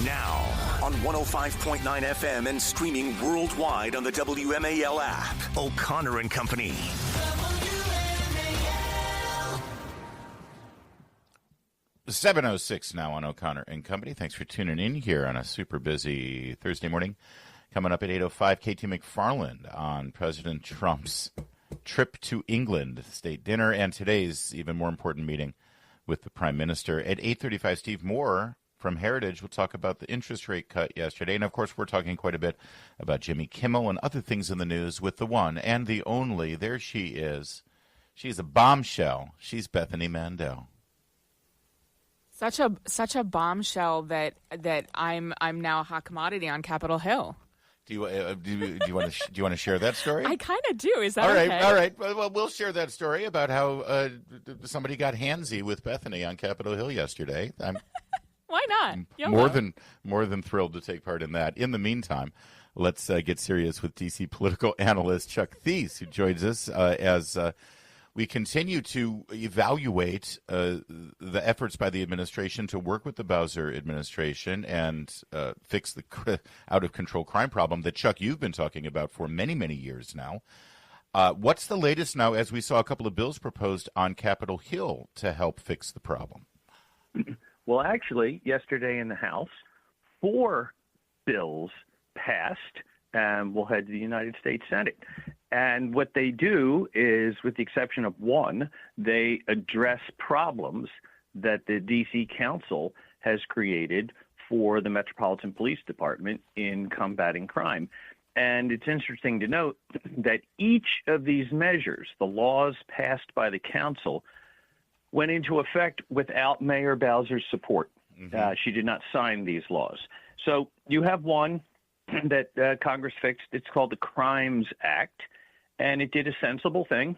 Now, on 105.9 FM and streaming worldwide on the WMAL app, O'Connor and Company. WMAL. 7:06 now on O'Connor and Company. Thanks for tuning in here on a super busy Thursday morning. Coming up at 8:05, KT McFarland on President Trump's trip to England, state dinner, and today's even more important meeting with the Prime Minister. At 8:35, Steve Moore from Heritage will talk about the interest rate cut yesterday. And, of course, we're talking quite a bit about Jimmy Kimmel and other things in the news with the one and the only. There she is. She's a bombshell. She's Bethany Mandel. Such a bombshell that I'm now a hot commodity on Capitol Hill. Do you want to share that story? I kind of do. Is that okay? Okay? All right. Well, we'll share that story about how somebody got handsy with Bethany on Capitol Hill yesterday. Why not? More than thrilled to take part in that. In the meantime, let's get serious with DC political analyst Chuck Thies, who joins us as we continue to evaluate the efforts by the administration to work with the Bowser administration and fix the out-of-control crime problem that, Chuck, you've been talking about for many, many years now. What's the latest now, as we saw a couple of bills proposed on Capitol Hill to help fix the problem? Well, actually, yesterday in the House, 4 bills passed and will head to the United States Senate. And what they do is, with the exception of one, they address problems that the D.C. Council has created for the Metropolitan Police Department in combating crime. And it's interesting to note that each of these measures, the laws passed by the council, went into effect without Mayor Bowser's support. Mm-hmm. She did not sign these laws. So you have one that Congress fixed. It's called the Crimes Act, and it did a sensible thing.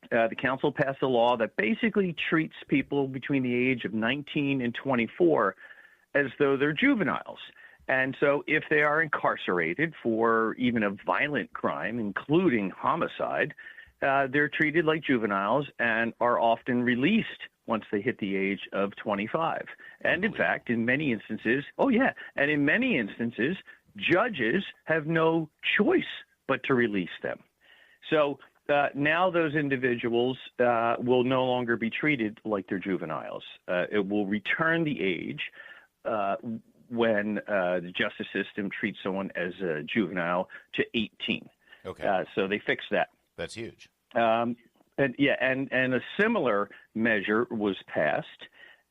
The council passed a law that basically treats people between the age of 19 and 24 as though they're juveniles. And so if they are incarcerated for even a violent crime, including homicide, they're treated like juveniles and are often released once they hit the age of 25. And in fact, in many instances, judges have no choice but to release them. So now those individuals will no longer be treated like they're juveniles. It will return the age when the justice system treats someone as a juvenile to 18. Okay. So they fixed that. That's huge. And a similar measure was passed,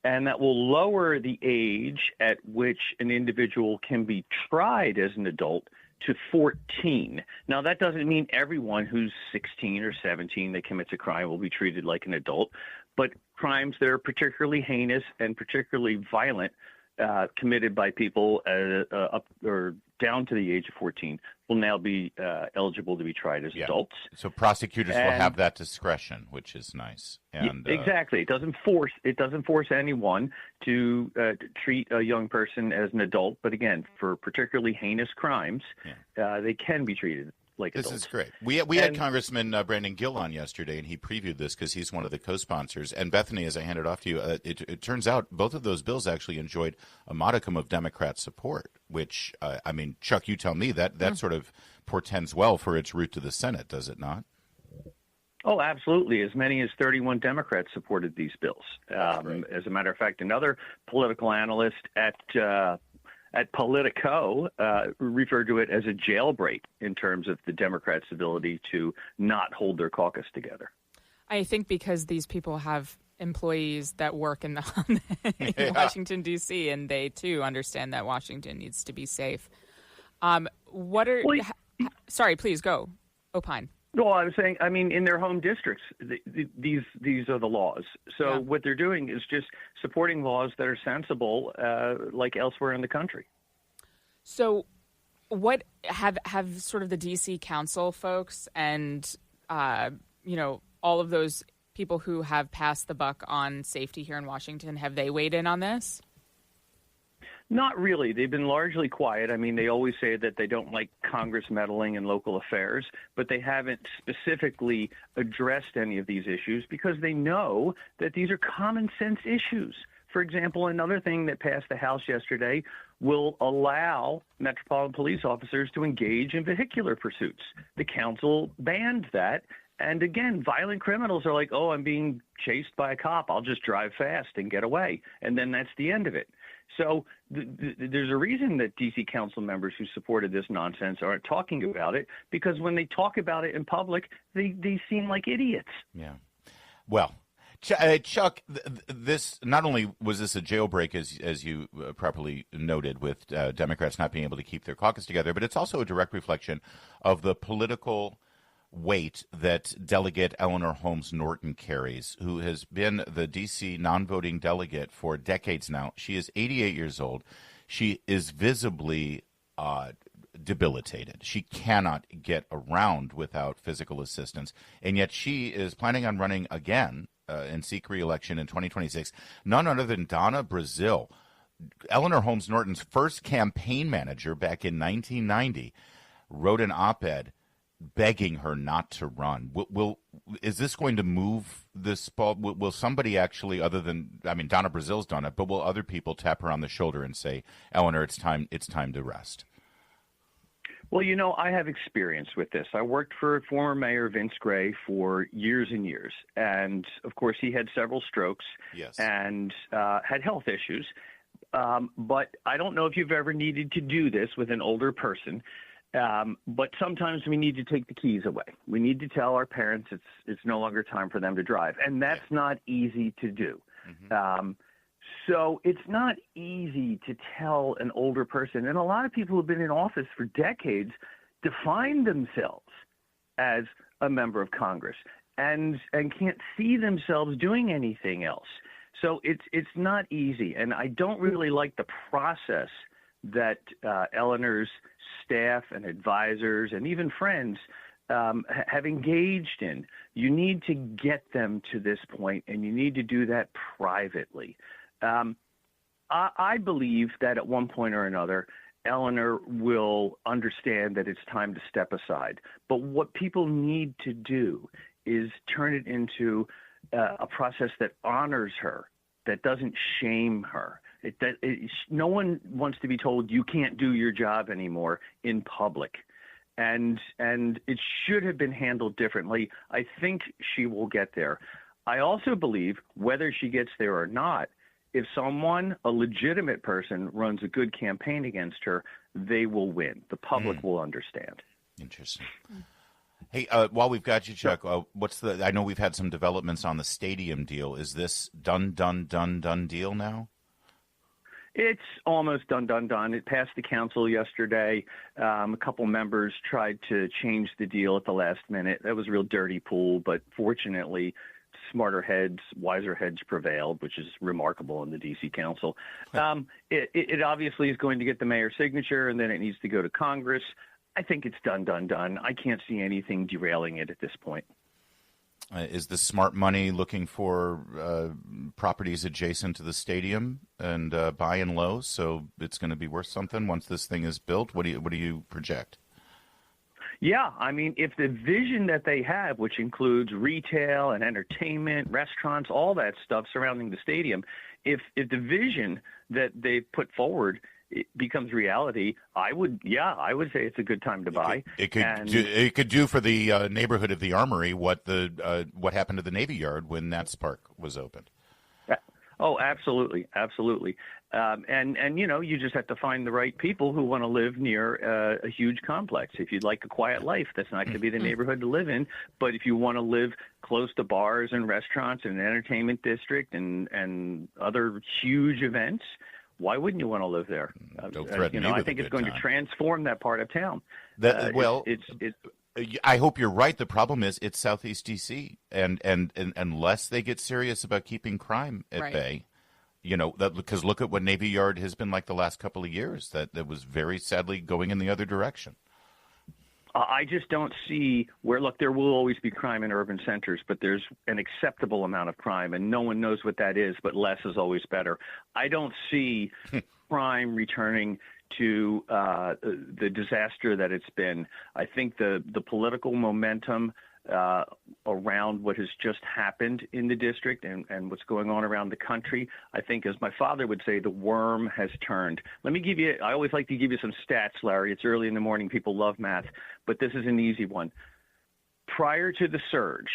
and that will lower the age at which an individual can be tried as an adult to 14. Now, that doesn't mean everyone who's 16 or 17 that commits a crime will be treated like an adult, but crimes that are particularly heinous and particularly violent committed by people up or down to the age of 14 will now be eligible to be tried as adults. So prosecutors will have that discretion, which is nice. And exactly, it doesn't force anyone to treat a young person as an adult. But again, for particularly heinous crimes, they can be treated like adults. This is great. We had Congressman Brandon Gill on yesterday, and he previewed this because he's one of the co-sponsors. And Bethany, as I hand it off to you, it turns out both of those bills actually enjoyed a modicum of Democrat support, which, Chuck, you tell me, that sort of portends well for its route to the Senate, does it not? Oh, absolutely. As many as 31 Democrats supported these bills. As a matter of fact, another political analyst at Politico referred to it as a jailbreak in terms of the Democrats' ability to not hold their caucus together. I think because these people have employees that work in Washington, D.C., and they, too, understand that Washington needs to be safe. Sorry, please go. Opine. Well, I was saying, in their home districts, these are the laws. So what they're doing is just supporting laws that are sensible, like elsewhere in the country. So what have sort of the D.C. Council folks and, all of those people who have passed the buck on safety here in Washington, have they weighed in on this? Not really. They've been largely quiet. They always say that they don't like Congress meddling in local affairs, but they haven't specifically addressed any of these issues because they know that these are common sense issues for example, another thing that passed the House yesterday will allow Metropolitan Police officers to engage in vehicular pursuits. The council banned that. And again, violent criminals are like, oh, I'm being chased by a cop. I'll just drive fast and get away. And then that's the end of it. So there's a reason that D.C. council members who supported this nonsense aren't talking about it, because when they talk about it in public, they seem like idiots. Yeah. Well, Chuck, this not only was this a jailbreak, as you properly noted, with Democrats not being able to keep their caucus together, but it's also a direct reflection of the political weight that Delegate Eleanor Holmes Norton carries, who has been the D.C. non-voting delegate for decades now. She is 88 years old. She is visibly debilitated. She cannot get around without physical assistance, and yet she is planning on running again and seek re-election in 2026. None other than Donna Brazile, Eleanor Holmes Norton's first campaign manager back in 1990, wrote an op-ed begging her not to run. Is this going to move this ball? Will somebody actually, other than, I mean, Donna Brazile's done it, but will other people tap her on the shoulder and say, Eleanor, it's time to rest? Well, you know, I have experience with this. I worked for former Mayor Vince Gray for years and years. And, of course, he had several strokes. Yes. And had health issues. But I don't know if you've ever needed to do this with an older person. But sometimes we need to take the keys away. We need to tell our parents it's no longer time for them to drive. And that's not easy to do. Mm-hmm. So it's not easy to tell an older person, and a lot of people who have been in office for decades define themselves as a member of Congress and can't see themselves doing anything else. So it's not easy, and I don't really like the process that Eleanor's staff and advisors and even friends have engaged in. You need to get them to this point, and you need to do that privately. I believe that at one point or another, Eleanor will understand that it's time to step aside. But what people need to do is turn it into a process that honors her, that doesn't shame her. No one wants to be told you can't do your job anymore in public. And it should have been handled differently. I think she will get there. I also believe, whether she gets there or not, if someone, a legitimate person, runs a good campaign against her, they will win. The public will understand. Interesting. Hey, while we've got you, Chuck, I know we've had some developments on the stadium deal. Is this done deal now? It's almost done. It passed the council yesterday. A couple members tried to change the deal at the last minute. That was a real dirty pool, but fortunately, smarter heads, wiser heads prevailed, which is remarkable in the D.C. Council. It obviously is going to get the mayor's signature, and then it needs to go to Congress. I think it's done. I can't see anything derailing it at this point. Is the smart money looking for properties adjacent to the stadium and buying low, so it's going to be worth something once this thing is built? What do you project? Yeah, I mean, if the vision that they have, which includes retail and entertainment, restaurants, all that stuff surrounding the stadium, if the vision that they put forward becomes reality, I would say it's a good time to buy. It could do for the neighborhood of the Armory what happened to the Navy Yard when Nats Park was opened. Oh, absolutely. And you just have to find the right people who want to live near a huge complex. If you'd like a quiet life, that's not going to be the neighborhood to live in. But if you want to live close to bars and restaurants and an entertainment district and other huge events, why wouldn't you want to live there? Don't threaten me with I think it's going to transform that part of town. I hope you're right. The problem is it's Southeast D.C. and unless they get serious about keeping crime at bay, because look at what Navy Yard has been like the last couple of years. That was very sadly going in the other direction. I just don't see where, look, there will always be crime in urban centers, but there's an acceptable amount of crime, and no one knows what that is, but less is always better. I don't see crime returning to the disaster that it's been. I think the political momentum around what has just happened in the district and what's going on around the country. I think, as my father would say, the worm has turned. Let me give you, I always like to give you some stats, Larry. It's early in the morning. People love math, but this is an easy one. Prior to the surge,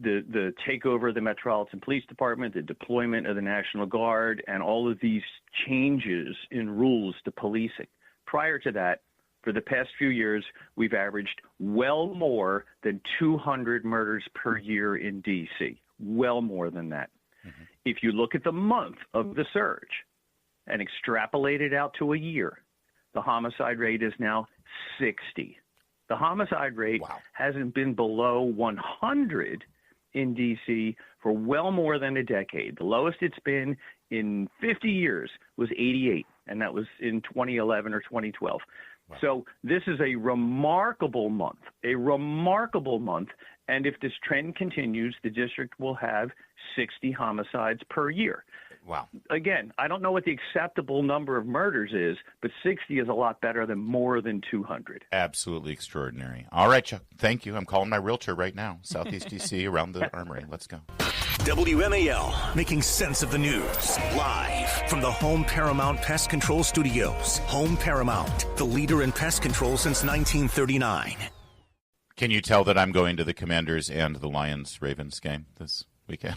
the takeover of the Metropolitan Police Department, the deployment of the National Guard, and all of these changes in rules to policing, prior to that, for the past few years, we've averaged well more than 200 murders per year in D.C., well more than that. Mm-hmm. If you look at the month of the surge and extrapolate it out to a year, the homicide rate is now 60. The homicide rate hasn't been below 100 in D.C. for well more than a decade. The lowest it's been in 50 years was 88, and that was in 2011 or 2012. Wow. So this is a remarkable month, and if this trend continues, the district will have 60 homicides per year. Wow. Again, I don't know what the acceptable number of murders is, but 60 is a lot better than more than 200. Absolutely extraordinary. All right, Chuck. Thank you. I'm calling my realtor right now. Southeast D.C. around the Armory. Let's go. WMAL, making sense of the news. Live from the Home Paramount Pest Control Studios. Home Paramount, the leader in pest control since 1939. Can you tell that I'm going to the Commanders and the Lions-Ravens game this weekend?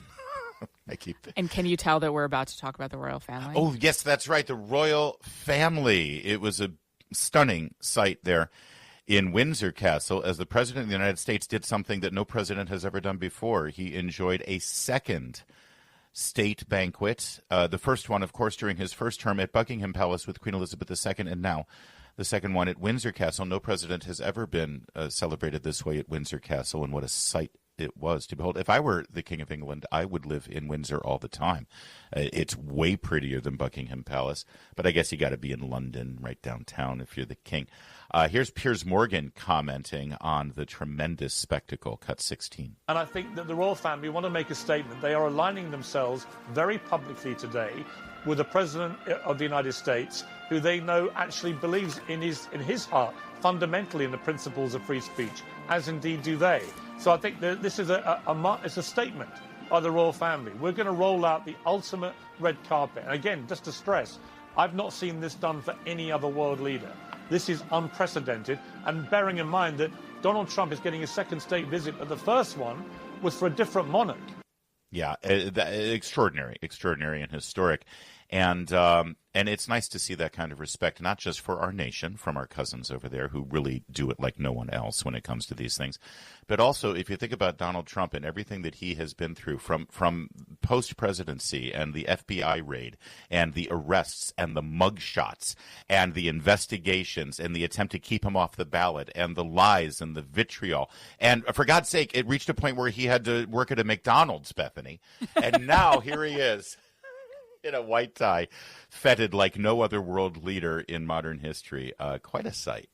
And can you tell that we're about to talk about the royal family? Oh, yes, that's right. The royal family. It was a stunning sight there in Windsor Castle as the President of the United States did something that no president has ever done before. He enjoyed a second state banquet. The first one, of course, during his first term at Buckingham Palace with Queen Elizabeth II, and now the second one at Windsor Castle. No president has ever been celebrated this way at Windsor Castle, and what a sight it was to behold. If I were the King of England, I would live in Windsor all the time. It's way prettier than Buckingham Palace, but I guess you got to be in London, right downtown, if you're the king. Here's Piers Morgan commenting on the tremendous spectacle, cut 16. And I think that the royal family want to make a statement. They are aligning themselves very publicly today with the President of the United States, who they know actually believes in his heart fundamentally in the principles of free speech, as indeed do they. So I think that this is it's a statement by the royal family. We're going to roll out the ultimate red carpet. And again, just to stress, I've not seen this done for any other world leader. This is unprecedented. And bearing in mind that Donald Trump is getting a second state visit, but the first one was for a different monarch. Yeah, extraordinary and historic. And it's nice to see that kind of respect, not just for our nation, from our cousins over there who really do it like no one else when it comes to these things, but also if you think about Donald Trump and everything that he has been through from post-presidency and the FBI raid and the arrests and the mugshots and the investigations and the attempt to keep him off the ballot and the lies and the vitriol. And for God's sake, it reached a point where he had to work at a McDonald's, Bethany. And now here he is. In a white tie, feted like no other world leader in modern history. Quite a sight.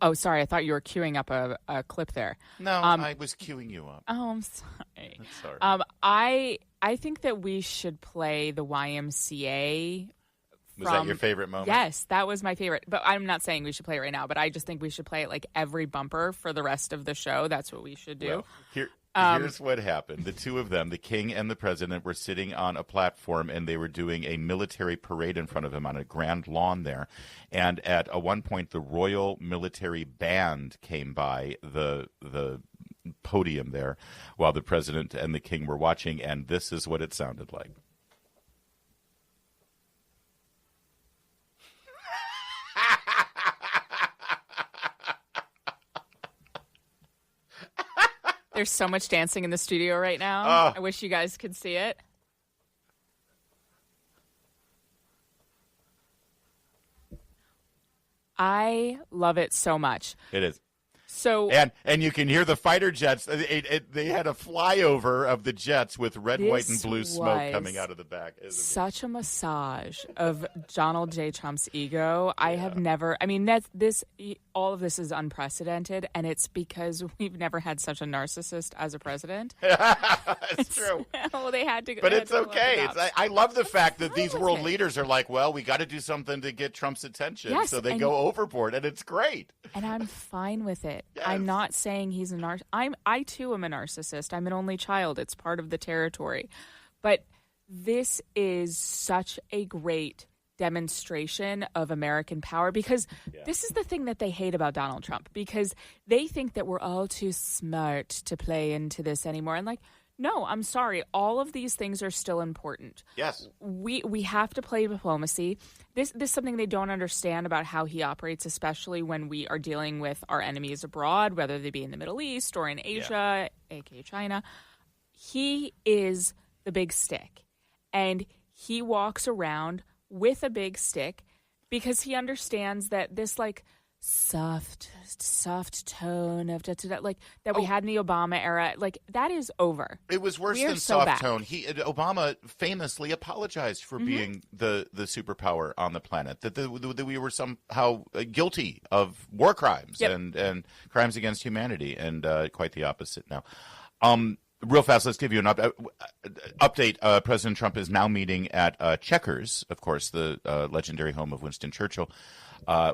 Oh, sorry. I thought you were queuing up a clip there. No, I was queuing you up. Oh, I'm sorry. That's sorry. I think that we should play the YMCA. Was that your favorite moment? Yes, that was my favorite. But I'm not saying we should play it right now, but I just think we should play it like every bumper for the rest of the show. That's what we should do. Well, here's what happened. The two of them, the king and the president, were sitting on a platform, and they were doing a military parade in front of him on a grand lawn there. And at one point, the Royal Military Band came by the podium there while the president and the king were watching, and this is what it sounded like. There's so much dancing in the studio right now. I wish you guys could see it. I love it so much. It is. So and you can hear the fighter jets. They had a flyover of the jets with red, white, and blue smoke coming out of the back. Such a massage of Donald J. Trump's ego. Yeah. I have never. I mean, all of this is unprecedented, and it's because we've never had such a narcissist as a president. It's true. Well, they had to. But it's okay. I love the fact that these world leaders are like, well, we got to do something to get Trump's attention, so they go overboard, and it's great. And I'm fine with it. it. Yes. I'm not saying he's a I too am a narcissist. I'm an only child. It's part of the territory. But this is such a great demonstration of American power, because this is the thing that they hate about Donald Trump, because they think that we're all too smart to play into this anymore. And like, no, I'm sorry. All of these things are still important. Yes. We have to play diplomacy. This is something they don't understand about how he operates, especially when we are dealing with our enemies abroad, whether they be in the Middle East or in Asia, aka China. He is the big stick, and he walks around with a big stick because he understands that this like soft tone of like that we had in the Obama era, like that is over. It was worse than soft tone. Obama famously apologized for being the superpower on the planet, that we were somehow guilty of war crimes and crimes against humanity, and quite the opposite now. Real fast, let's give you an update. President Trump is now meeting at Chequers, of course, the legendary home of Winston Churchill,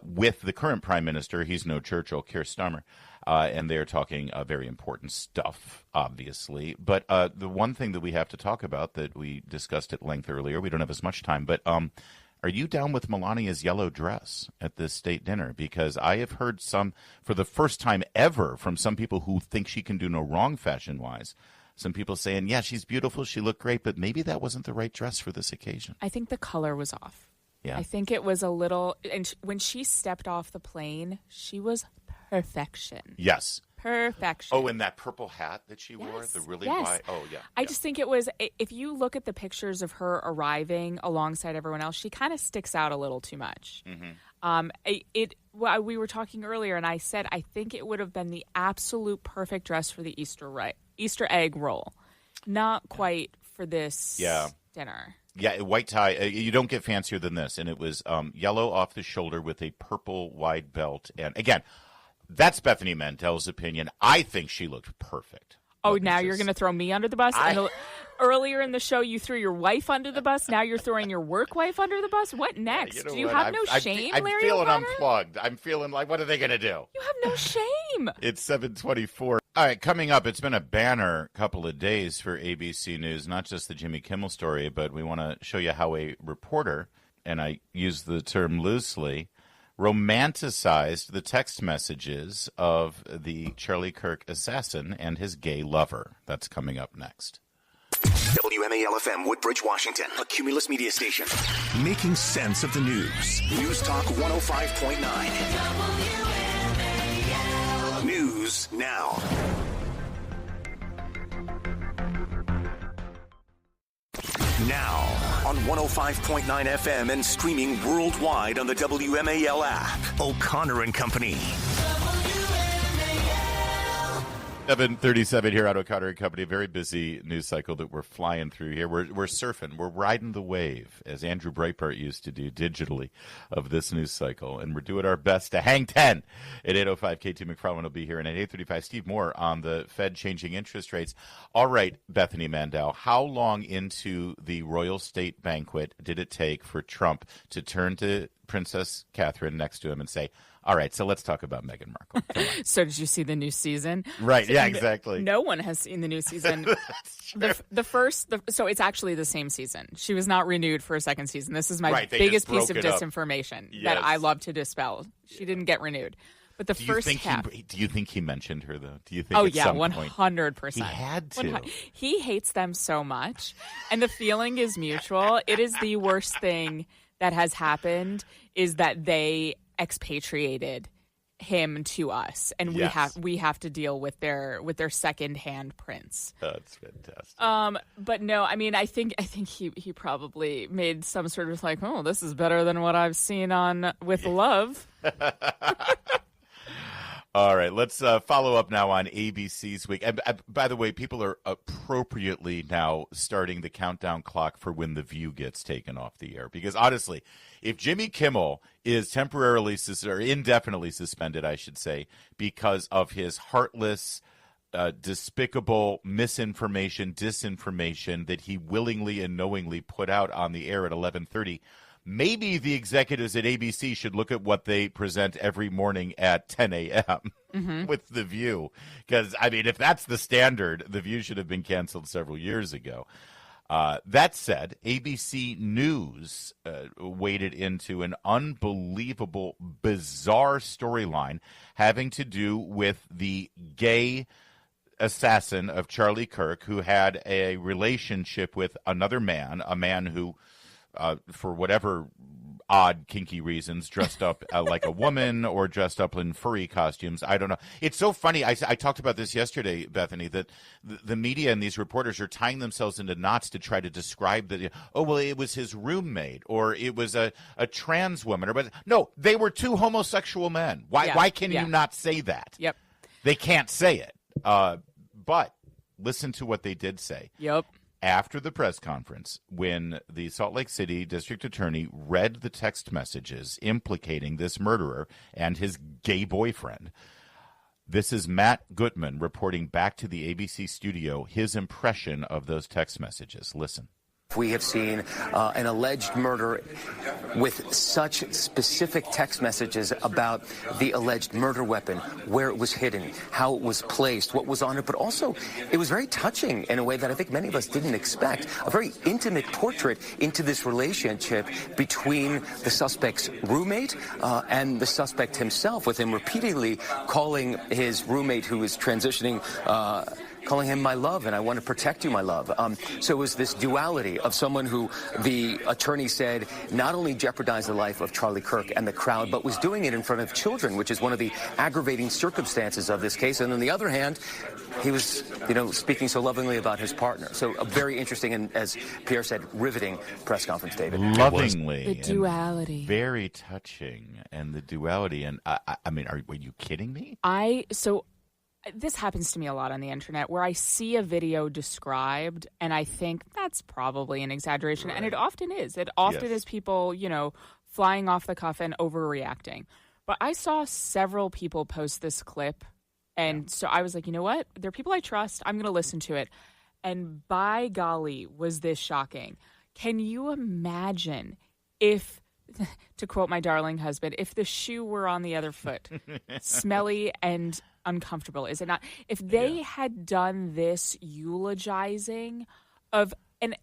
with the current prime minister. He's no Churchill, Keir Starmer, and they're talking very important stuff, obviously. But the one thing that we have to talk about that we discussed at length earlier, we don't have as much time, but are you down with Melania's yellow dress at this state dinner? Because I have heard some, for the first time ever, from some people who think she can do no wrong fashion-wise. Some people saying, yeah, she's beautiful, she looked great, but maybe that wasn't the right dress for this occasion. I think the color was off. Yeah. I think it was a little, and when she stepped off the plane, she was perfection. Yes. Perfection. Oh, and that purple hat that she wore, the really wide. Oh, yeah. I just think it was, if you look at the pictures of her arriving alongside everyone else, she kind of sticks out a little too much. We were talking earlier, and I said I think it would have been the absolute perfect dress for the Easter egg roll. Not quite for this dinner. Yeah, white tie. You don't get fancier than this. And it was yellow off the shoulder with a purple wide belt. And again, that's Bethany Mandel's opinion. I think she looked perfect. Oh, now you're going to throw me under the bus? Earlier in the show, you threw your wife under the bus. Now you're throwing your work wife under the bus? What next? Do you have no shame, Larry I'm feeling O'Connor? unplugged. I'm feeling like, what are they going to do? You have no shame. It's 7:24. All right, coming up, it's been a banner couple of days for ABC News, not just the Jimmy Kimmel story, but we want to show you how a reporter, and I use the term loosely, romanticized the text messages of the Charlie Kirk assassin and his gay lover. That's coming up next. WMAL-FM, Woodbridge, Washington, a Cumulus media station. Making sense of the news. News Talk 105.9. News now. Now on 105.9 FM and streaming worldwide on the WMAL app. O'Connor and Company. 7:37 here on O'Connor and Company. A very busy news cycle that we're flying through here. We're surfing. We're riding the wave, as Andrew Breitbart used to do digitally, of this news cycle. And we're doing our best to hang 10 at 8:05. KT McFarland will be here. And at 8:35, Steve Moore on the Fed changing interest rates. All right, Bethany Mandel, how long into the royal state banquet did it take for Trump to turn to Princess Catherine next to him and say, all right, so let's talk about Meghan Markle. So did you see the new season? Right, yeah, exactly. No one has seen the new season. So it's actually the same season. She was not renewed for a second season. This is my biggest piece of disinformation that I love to dispel. She didn't get renewed. But the first half. Do you think he mentioned her, though? Do you think at some point 100%. He had to. He hates them so much, and the feeling is mutual. It is the worst thing that has happened is that they expatriated him to us, and we have to deal with their second-hand prince. That's fantastic. But no, I mean, I think he probably made some sort of like, oh, this is better than what I've seen on With Love. All right, let's follow up now on ABC's week. And by the way, people are appropriately now starting the countdown clock for when The View gets taken off the air. Because honestly, if Jimmy Kimmel is temporarily or indefinitely suspended, I should say, because of his heartless, despicable misinformation, disinformation that he willingly and knowingly put out on the air at 11:30, maybe the executives at ABC should look at what they present every morning at 10 a.m. with The View. Because, I mean, if that's the standard, The View should have been canceled several years ago. That said, ABC News waded into an unbelievable, bizarre storyline having to do with the gay assassin of Charlie Kirk, who had a relationship with another man, a man who, for whatever odd, kinky reasons, dressed up like a woman or dressed up in furry costumes. I don't know. It's so funny. I talked about this yesterday, Bethany, that the media and these reporters are tying themselves into knots to try to describe that, oh, well, it was his roommate or it was a trans woman. But no, they were two homosexual men. Why can you not say that? Yep. They can't say it. But listen to what they did say. Yep. After the press conference, when the Salt Lake City district attorney read the text messages implicating this murderer and his gay boyfriend, this is Matt Gutman reporting back to the ABC studio his impression of those text messages. Listen. We have seen an alleged murder with such specific text messages about the alleged murder weapon, where it was hidden, how it was placed, what was on it, but also it was very touching in a way that I think many of us didn't expect. A very intimate portrait into this relationship between the suspect's roommate and the suspect himself, with him repeatedly calling his roommate who is transitioning calling him my love, and I want to protect you, my love. So it was this duality of someone who the attorney said not only jeopardized the life of Charlie Kirk and the crowd, but was doing it in front of children, which is one of the aggravating circumstances of this case. And on the other hand, he was, speaking so lovingly about his partner. So a very interesting and, as Pierre said, riveting press conference, David. Lovingly. The duality. Very touching. And the duality. And I mean, were you kidding me? This happens to me a lot on the internet where I see a video described and I think that's probably an exaggeration. Right. And it often is. It often is people, flying off the cuff and overreacting. But I saw several people post this clip. And so I was like, you know what? They're people I trust. I'm going to listen to it. And by golly, was this shocking. Can you imagine if, to quote my darling husband, if the shoe were on the other foot, smelly and uncomfortable, is it not? If they had done this eulogizing of, and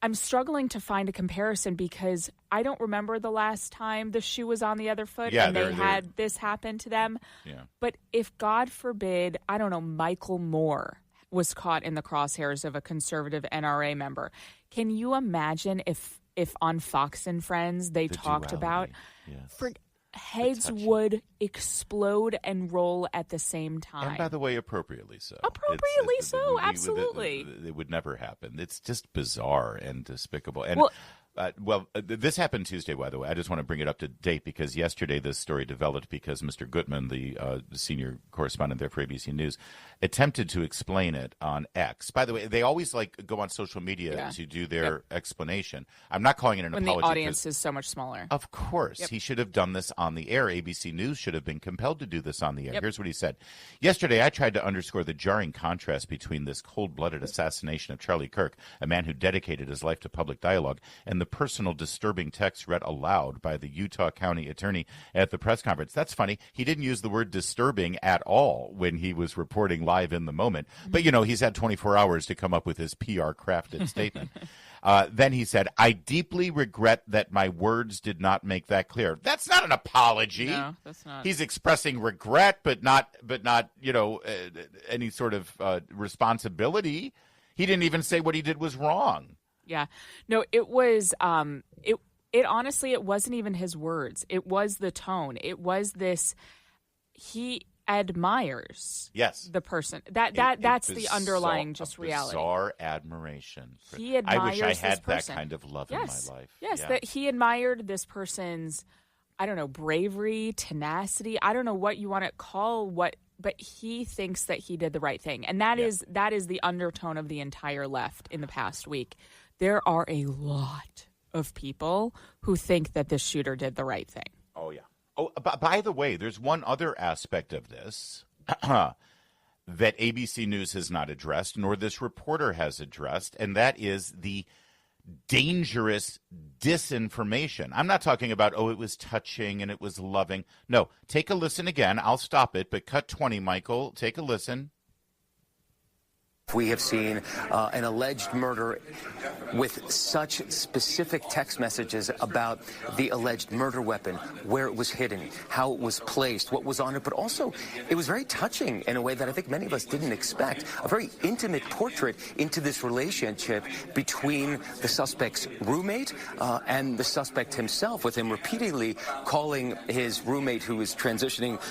I'm struggling to find a comparison because I don't remember the last time the shoe was on the other foot and they had this happen to them. Yeah. But if, God forbid, I don't know, Michael Moore was caught in the crosshairs of a conservative NRA member, can you imagine if on Fox and Friends they talked duality. About heads would explode and roll at the same time. And by the way, appropriately so. Absolutely. It would never happen. It's just bizarre and despicable. And this happened Tuesday, by the way. I just want to bring it up to date because yesterday this story developed because Mr. Gutman, the senior correspondent there for ABC News, attempted to explain it on X. By the way, they always go on social media to do their explanation. I'm not calling it an apology. When the audience is so much smaller. Of course. He should have done this on the air. ABC News should have been compelled to do this on the air. Here's what he said. Yesterday, I tried to underscore the jarring contrast between this cold-blooded assassination of Charlie Kirk, a man who dedicated his life to public dialogue, and the personal disturbing text read aloud by the Utah County attorney at the press conference. That's funny. He didn't use the word disturbing at all when he was reporting live in the moment. But, he's had 24 hours to come up with his PR-crafted statement. Then he said, I deeply regret that my words did not make that clear. That's not an apology. No, that's not. He's expressing regret, but not any sort of responsibility. He didn't even say what he did was wrong. Yeah. No, it was it honestly, it wasn't even his words. It was the tone. It was this, he admires the person. That's the underlying reality. Bizarre admiration. He admires I wish I had this person. that kind of love in my life. Yes, that he admired this person's, I don't know, bravery, tenacity. I don't know what you want to call but he thinks that he did the right thing. And that is the undertone of the entire left in the past week. There are a lot of people who think that this shooter did the right thing. Oh, yeah. Oh, by the way, there's one other aspect of this that ABC News has not addressed, nor this reporter has addressed, and that is the dangerous disinformation. I'm not talking about, it was touching and it was loving. No, take a listen again. I'll stop it, but cut 20, Michael. Take a listen. We have seen an alleged murder with such specific text messages about the alleged murder weapon, where it was hidden, how it was placed, what was on it, but also it was very touching in a way that I think many of us didn't expect. A very intimate portrait into this relationship between the suspect's roommate and the suspect himself, with him repeatedly calling his roommate who is transitioning,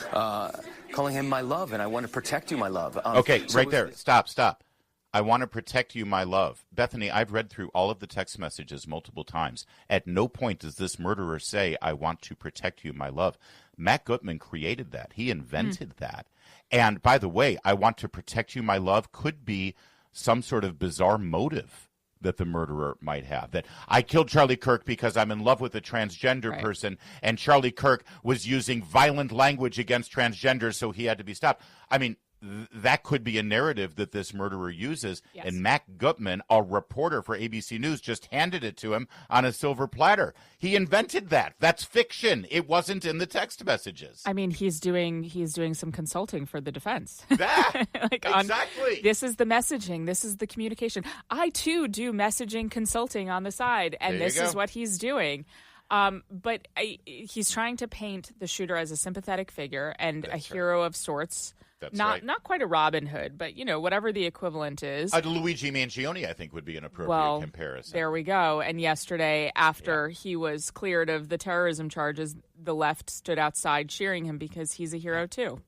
calling him my love, and I want to protect you, my love. Okay, so right there. Stop. I want to protect you, my love. Bethany, I've read through all of the text messages multiple times. At no point does this murderer say, I want to protect you, my love. Matt Gutman created that. He invented that. And by the way, I want to protect you, my love, could be some sort of bizarre motive that the murderer might have. That I killed Charlie Kirk because I'm in love with a transgender person, and Charlie Kirk was using violent language against transgenders, so he had to be stopped. I mean, that could be a narrative that this murderer uses. Yes. And Matt Gutman, a reporter for ABC News, just handed it to him on a silver platter. He invented that. That's fiction. It wasn't in the text messages. I mean, he's doing some consulting for the defense. That exactly. This is the messaging. This is the communication. I too do messaging consulting on the side, and this is what he's doing. But he's trying to paint the shooter as a sympathetic figure and a hero of sorts. That's not quite a Robin Hood, but, whatever the equivalent is. Luigi Mangione, I think, would be an appropriate comparison. There we go. And yesterday, after he was cleared of the terrorism charges, the left stood outside cheering him because he's a hero, too.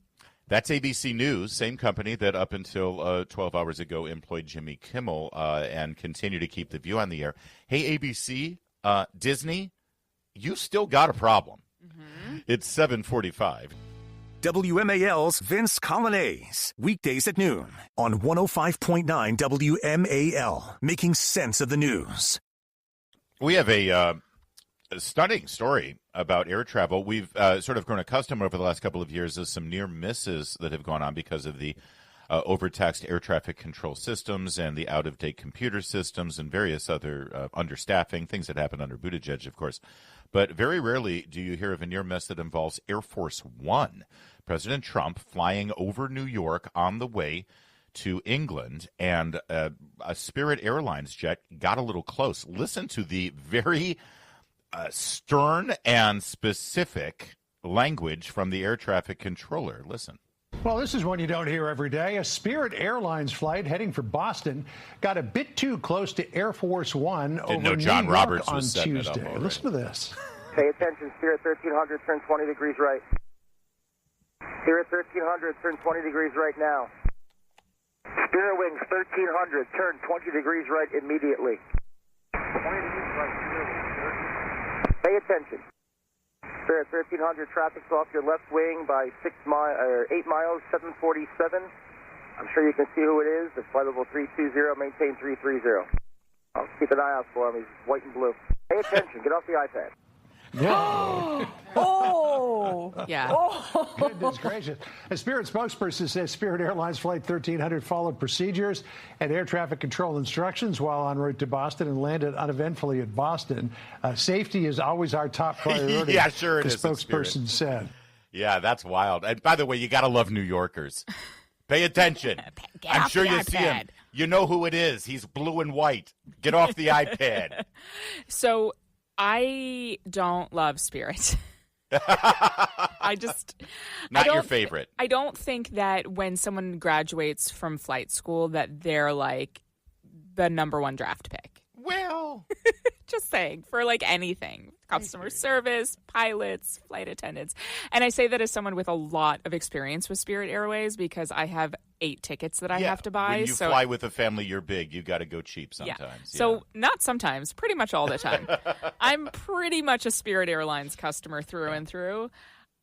That's ABC News, same company that up until 12 hours ago employed Jimmy Kimmel and continue to keep The View on the air. Hey, ABC, Disney, you still got a problem. Mm-hmm. It's 7:45. WMAL's Vince Colonnese, weekdays at noon on 105.9 WMAL, making sense of the news. We have a stunning story about air travel. We've sort of grown accustomed over the last couple of years to some near misses that have gone on because of the overtaxed air traffic control systems and the out-of-date computer systems and various other understaffing, things that happen under Buttigieg, of course. But very rarely do you hear of a near miss that involves Air Force One. President Trump flying over New York on the way to England, and a Spirit Airlines jet got a little close. Listen to the very stern and specific language from the air traffic controller. Listen. Well, this is one you don't hear every day. A Spirit Airlines flight heading for Boston got a bit too close to Air Force One over New York on Tuesday. Listen to this. Pay attention. Spirit 1300, turn 20 degrees right. Spirit 1300, turn 20 degrees right now. Spirit Wings 1300, turn 20 degrees right immediately. 20 degrees right immediately. Pay attention. Spirit 1300, traffic's off your left wing by 8 miles, 747. I'm sure you can see who it is. It's flight level 320, maintain 330. I'll keep an eye out for him. He's white and blue. Pay attention. Get off the iPad. Yeah. Yeah. Oh. Goodness gracious. A Spirit spokesperson says Spirit Airlines Flight 1300 followed procedures and air traffic control instructions while en route to Boston and landed uneventfully at Boston. Safety is always our top priority. Yeah, sure it the is. The spokesperson said. Yeah, that's wild. And by the way, you got to love New Yorkers. Pay attention. I'm sure you see him. You know who it is. He's blue and white. Get off the iPad. So I don't love Spirit. Not your favorite. I don't think that when someone graduates from flight school that they're like the number one draft pick. Well, just saying, for like anything, customer service, pilots, flight attendants. And I say that as someone with a lot of experience with Spirit Airways because I have 8 tickets that I have to buy. When you fly with a family, you're big. You got to go cheap sometimes. Yeah. So not sometimes, pretty much all the time. I'm pretty much a Spirit Airlines customer through and through.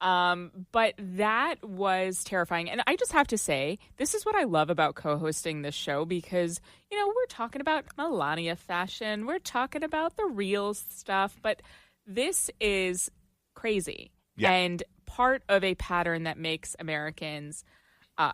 But that was terrifying. And I just have to say, this is what I love about co-hosting this show because, we're talking about Melania fashion. We're talking about the real stuff. But this is crazy and part of a pattern that makes Americans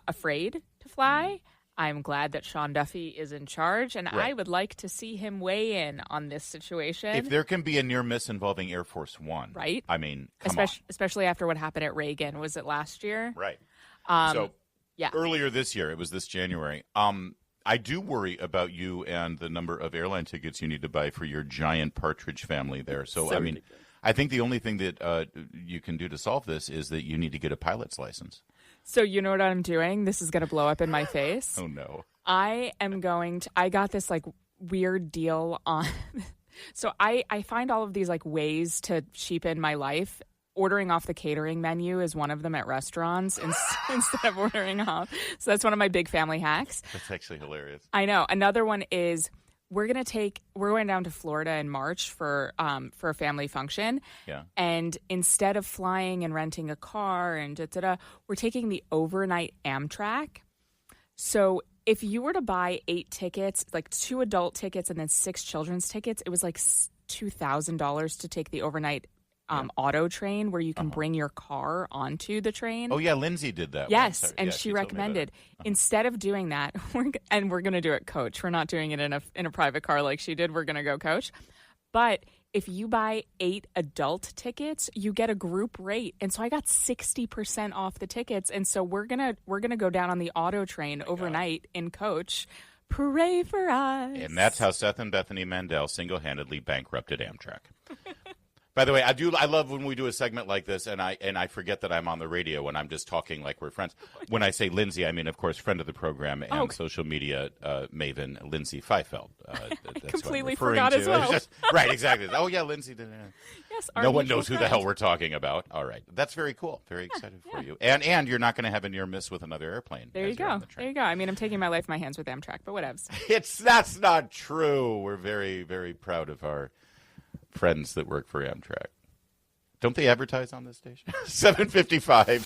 afraid to fly. I'm glad that Sean Duffy is in charge, and Right. I would like to see him weigh in on this situation. If there can be a near miss involving Air Force One, right? I mean, come on. Especially after what happened at Reagan. Was it last year? Right. Yeah. Earlier this year, it was this January. I do worry about you and the number of airline tickets you need to buy for your giant partridge family there. So I mean, I think the only thing that you can do to solve this is that you need to get a pilot's license. So you know what I'm doing? This is going to blow up in my face. Oh, no. I got this like weird deal on. So I find all of these like ways to cheapen my life. Ordering off the catering menu is one of them at restaurants instead of ordering off. So that's one of my big family hacks. That's actually hilarious. I know. Another one is we're going down to Florida in March for a family function. Yeah. And instead of flying and renting a car and we're taking the overnight Amtrak. So if you were to buy 8 tickets, like 2 adult tickets and then 6 children's tickets, it was like $2,000 to take the overnight auto train where you can bring your car onto the train. Oh, yeah, Lindsay did that. Yes, and she recommended instead of doing that, we're going to do it coach. We're not doing it in a private car like she did. We're going to go coach. But if you buy 8 adult tickets, you get a group rate. And so I got 60% off the tickets. And so we're going to go down on the auto train overnight in coach. Pray for us. And that's how Seth and Bethany Mandel single-handedly bankrupted Amtrak. By the way, I love when we do a segment like this, and I forget that I'm on the radio when I'm just talking like we're friends. When I say Lindsay, I mean, of course, friend of the program and social media maven, Lindsay Feifeld. That's completely forgot as well. Right, exactly. Oh, yeah, Lindsay did it. Yes, no one knows who the hell we're talking about. All right. That's very cool. Very excited for you. And you're not going to have a near miss with another airplane. There you go. There you go. I mean, I'm taking my life in my hands with Amtrak, but whatevs. That's not true. We're very, very proud of our friends that work for Amtrak. Don't they advertise on this station? 7:55.